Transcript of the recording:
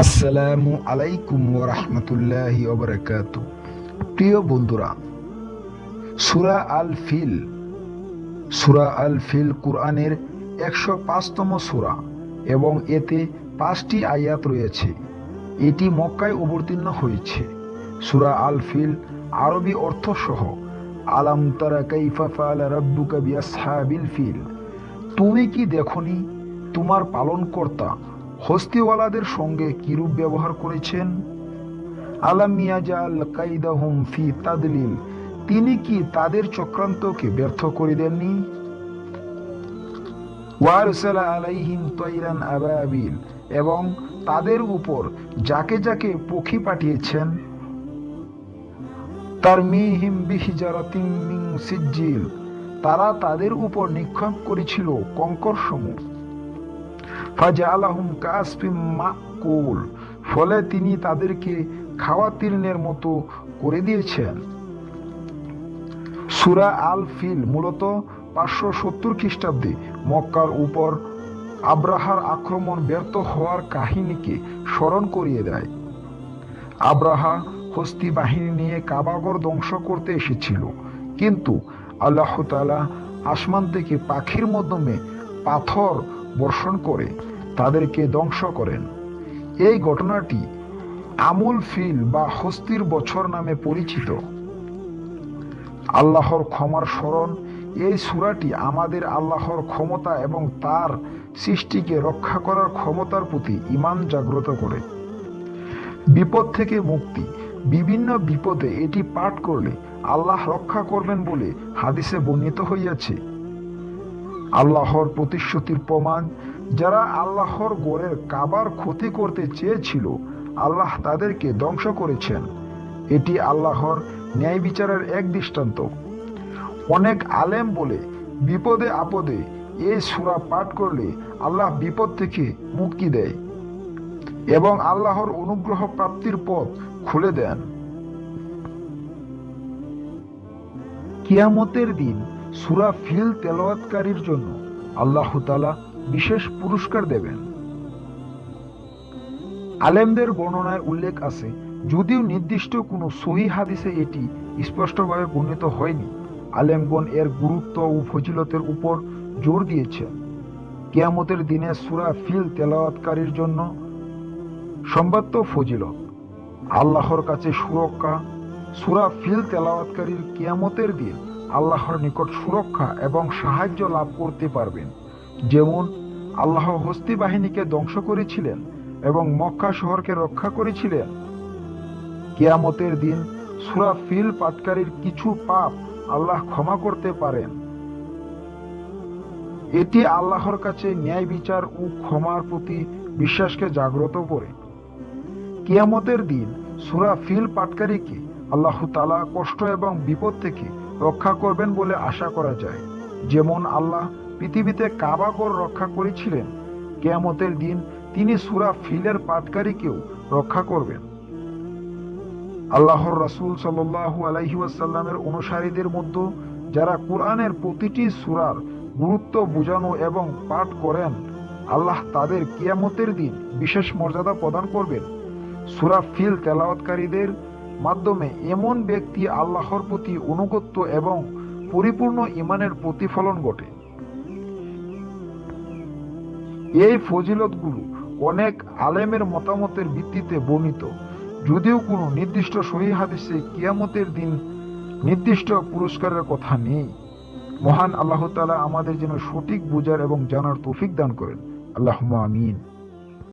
আসসালামু আলাইকুম ওয়া রাহমাতুল্লাহি ওয়া বারাকাতুহু। প্রিয় বন্ধুরা, সূরা আল ফিল কুরআনের 105তম সূরা এবং এতে 5টি আয়াত রয়েছে। এটি মক্কায় অবতীর্ণ হয়েছে। সূরা আল ফিল আরবি অর্থ সহ আলাম তারা কাইফা ফাআলা রাব্বুকা বিআসহাবিল ফিল, তুমি কি দেখনি তোমার পালনকর্তা হস্তিওয়ালাদের সঙ্গে কিরূপ ব্যবহার করেছেন। আলাম ইয়াজআল কাইদাহুম ফি তাদলিল, তিনি কি তাদের চক্রান্তকে ব্যর্থ করে দেননি। ওয়ারসালা আলাইহিম তায়রান আবাবিল, এবং তাদের উপর যাকে যাকে পক্ষী পাঠিয়েছেন। তারমিহিম বিহিজারাতিম মিন সিজ্জিল, তারা তাদের উপর নিক্ষেপ করেছিল কঙ্করসমূহ। ফাজআলাহুম কাসফিম মাকুল, ফলে তিনি তাদেরকে খাওয়া তৃণের মতো করে দিয়েছেন। সূরা আল ফিল মূলত 570 খ্রিস্টাব্দে মক্কার উপর আব্রাহার আক্রমণ ব্যর্থ হওয়ার কাহিনীকে স্মরণ করিয়ে দেয়। আব্রাহা হস্তি বাহিনী নিয়ে কাবাগর ধ্বংস করতে এসেছিল, কিন্তু আল্লাহ তাআলা আসমান থেকে পাখির মাধ্যমে পাথর বর্ষণ করে তাদেরকে ধ্বংস করেন। এই ঘটনাটি আমুল ফিল বা হস্তির বছর নামে পরিচিত। আল্লাহর ক্ষমার স্মরণ, এই সূরাটি আমাদের আল্লাহর ক্ষমতা এবং তার সৃষ্টিকে রক্ষা করার ক্ষমতার প্রতি ঈমান জাগ্রত করে। বিপদ থেকে মুক্তি, বিভিন্ন বিপদে এটি পাঠ করলে আল্লাহ রক্ষা করবেন বলে হাদিসে বর্ণিত হইয়াছে। আল্লাহর প্রতিশ্রুতির প্রমাণ, যারা আল্লাহর ঘরের কাবার ক্ষতি করতে চেয়েছিল আল্লাহ তাদেরকে ধ্বংস করেছেন। এটি আল্লাহর ন্যায় বিচারের এক দৃষ্টান্ত। অনেক আলেম বলে, বিপদে আপদে এই সূরা পাঠ করলে আল্লাহ বিপদ থেকে মুক্তি দেয় এবং আল্লাহর অনুগ্রহ প্রাপ্তির পথ খুলে দেন। কিয়ামতের দিন সূরা ফিল তেলাওয়াতকারীর জন্য আল্লাহ তাআলা বিশেষ পুরস্কার দেবেন। আলেমদের বর্ণনায় উল্লেখ আছে, যদিও নির্দিষ্ট কোনো সহিহ হাদিসে এটি স্পষ্টভাবে বর্ণিত হয়নি। আলেমগণ এর গুরুত্ব ও ফজিলতের উপর জোর দিয়েছেন। কিয়ামতের দিনে সূরা ফিল তেলাওয়াতকারীর জন্য সম্ভাব্য ফজিলত, আল্লাহর কাছে সুরক্ষা। সূরা ফিল তেলাওয়াতকারীর কিয়ামতের দিন আল্লাহর নিকট সুরক্ষা এবং সাহায্য লাভ করতে পারবেন। যেমন আল্লাহ হস্তি বাহিনীকে ধ্বংস করেছিলেন এবং মক্কা শহরকে রক্ষা করেছিলেন। কিয়ামতের দিন সূরা ফিল পাঠকারীর কিছু পাপ আল্লাহ ক্ষমা করতে পারেন। এটি আল্লাহর কাছে ন্যায় বিচার ও ক্ষমার প্রতি বিশ্বাসকে জাগ্রত করে। কিয়ামতের দিন সূরা ফিল পাঠকারীকে আল্লাহ তাআলা কষ্ট এবং বিপদ থেকে রক্ষা করবেন বলে আশা করা যায়। যেমন আল্লাহ পৃথিবীতে কাবাগর রক্ষা করেছিলেন, কিয়ামতের দিন তিনি সূরা ফিলের পাঠকারীকেও রক্ষা করবেন। আল্লাহর রাসূল সাল্লাল্লাহু আলাইহি ওয়াসাল্লামের অনুসারীদের মধ্যে যারা কুরআনের প্রতিটি সূরার গুরুত্ব বোঝানো এবং পাঠ করেন, আল্লাহ তাদের কিয়ামতের দিন বিশেষ মর্যাদা প্রদান করবেন। সূরা ফিল তেলাওয়াতকারীদের মাধ্যমে এমন ব্যক্তি আল্লাহর প্রতি অনুগত এবং পরিপূর্ণ ঈমানের প্রতিফলন ঘটে। এই ফজিলতগুলো অনেক আলেমের মতামতের ভিত্তিতে বর্ণিত, যদিও কোনো নির্দিষ্ট সহিহ হাদিসে কিয়ামতের দিন নির্দিষ্ট পুরস্কারের কথা নেই। মহান আল্লাহ তাআলা আমাদের যেন সঠিক বুঝার এবং জানার তৌফিক দান করেন। আল্লাহুম্মা আমিন।